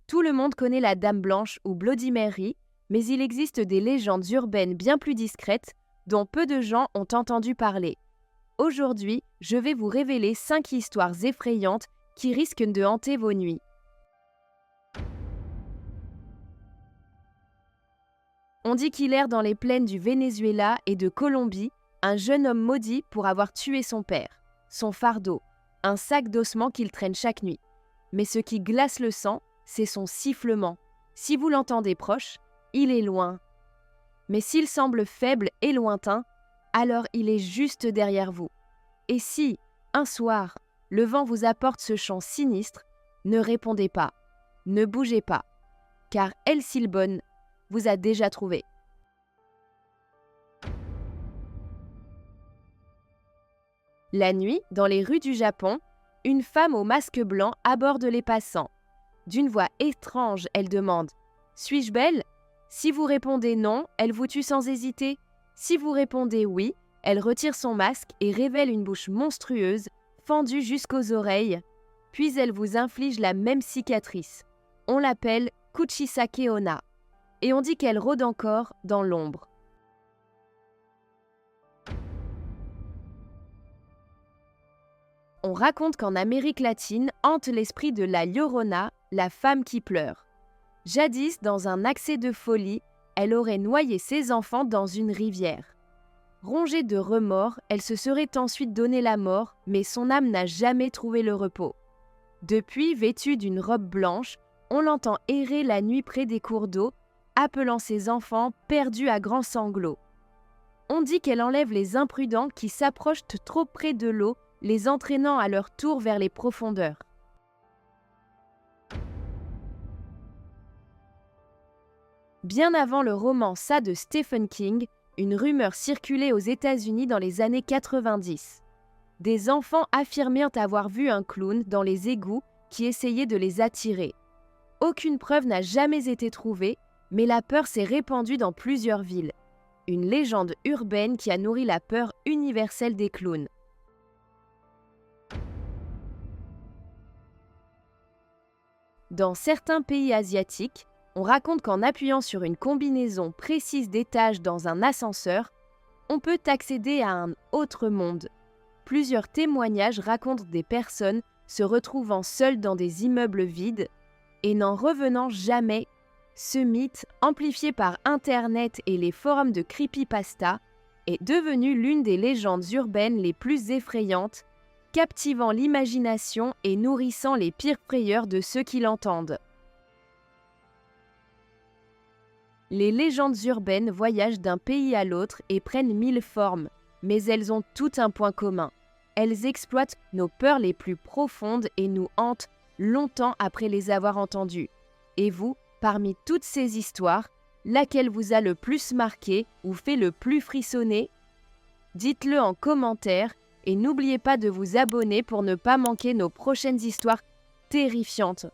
Tout le monde connaît la Dame Blanche ou Bloody Mary, mais il existe des légendes urbaines bien plus discrètes dont peu de gens ont entendu parler. Aujourd'hui, je vais vous révéler 5 histoires effrayantes qui risquent de hanter vos nuits. On dit qu'il erre dans les plaines du Venezuela et de Colombie, un jeune homme maudit pour avoir tué son père, son fardeau, un sac d'ossements qu'il traîne chaque nuit. Mais ce qui glace le sang, c'est son sifflement. Si vous l'entendez proche, il est loin. Mais s'il semble faible et lointain, alors il est juste derrière vous. Et si, un soir, le vent vous apporte ce chant sinistre, ne répondez pas, ne bougez pas, car El Silbón vous a déjà trouvé. La nuit, dans les rues du Japon, une femme au masque blanc aborde les passants. D'une voix étrange, elle demande « Suis-je belle ?» Si vous répondez non, elle vous tue sans hésiter. Si vous répondez oui, elle retire son masque et révèle une bouche monstrueuse, fendue jusqu'aux oreilles. Puis elle vous inflige la même cicatrice. On l'appelle Kuchisake Onna. Et on dit qu'elle rôde encore dans l'ombre. On raconte qu'en Amérique latine hante l'esprit de la Llorona, la femme qui pleure. Jadis, dans un accès de folie, elle aurait noyé ses enfants dans une rivière. Rongée de remords, elle se serait ensuite donné la mort, mais son âme n'a jamais trouvé le repos. Depuis, vêtue d'une robe blanche, on l'entend errer la nuit près des cours d'eau, appelant ses enfants perdus à grands sanglots. On dit qu'elle enlève les imprudents qui s'approchent trop près de l'eau, les entraînant à leur tour vers les profondeurs. Bien avant le roman Ça de Stephen King, une rumeur circulait aux États-Unis dans les années 90. Des enfants affirmèrent avoir vu un clown dans les égouts qui essayait de les attirer. Aucune preuve n'a jamais été trouvée, mais la peur s'est répandue dans plusieurs villes. Une légende urbaine qui a nourri la peur universelle des clowns. Dans certains pays asiatiques, on raconte qu'en appuyant sur une combinaison précise d'étages dans un ascenseur, on peut accéder à un autre monde. Plusieurs témoignages racontent des personnes se retrouvant seules dans des immeubles vides et n'en revenant jamais. Ce mythe, amplifié par Internet et les forums de creepypasta, est devenu l'une des légendes urbaines les plus effrayantes, captivant l'imagination et nourrissant les pires frayeurs de ceux qui l'entendent. Les légendes urbaines voyagent d'un pays à l'autre et prennent 1000 formes, mais elles ont toutes un point commun. Elles exploitent nos peurs les plus profondes et nous hantent longtemps après les avoir entendues. Et vous, parmi toutes ces histoires, laquelle vous a le plus marqué ou fait le plus frissonner? Dites-le en commentaire et n'oubliez pas de vous abonner pour ne pas manquer nos prochaines histoires terrifiantes.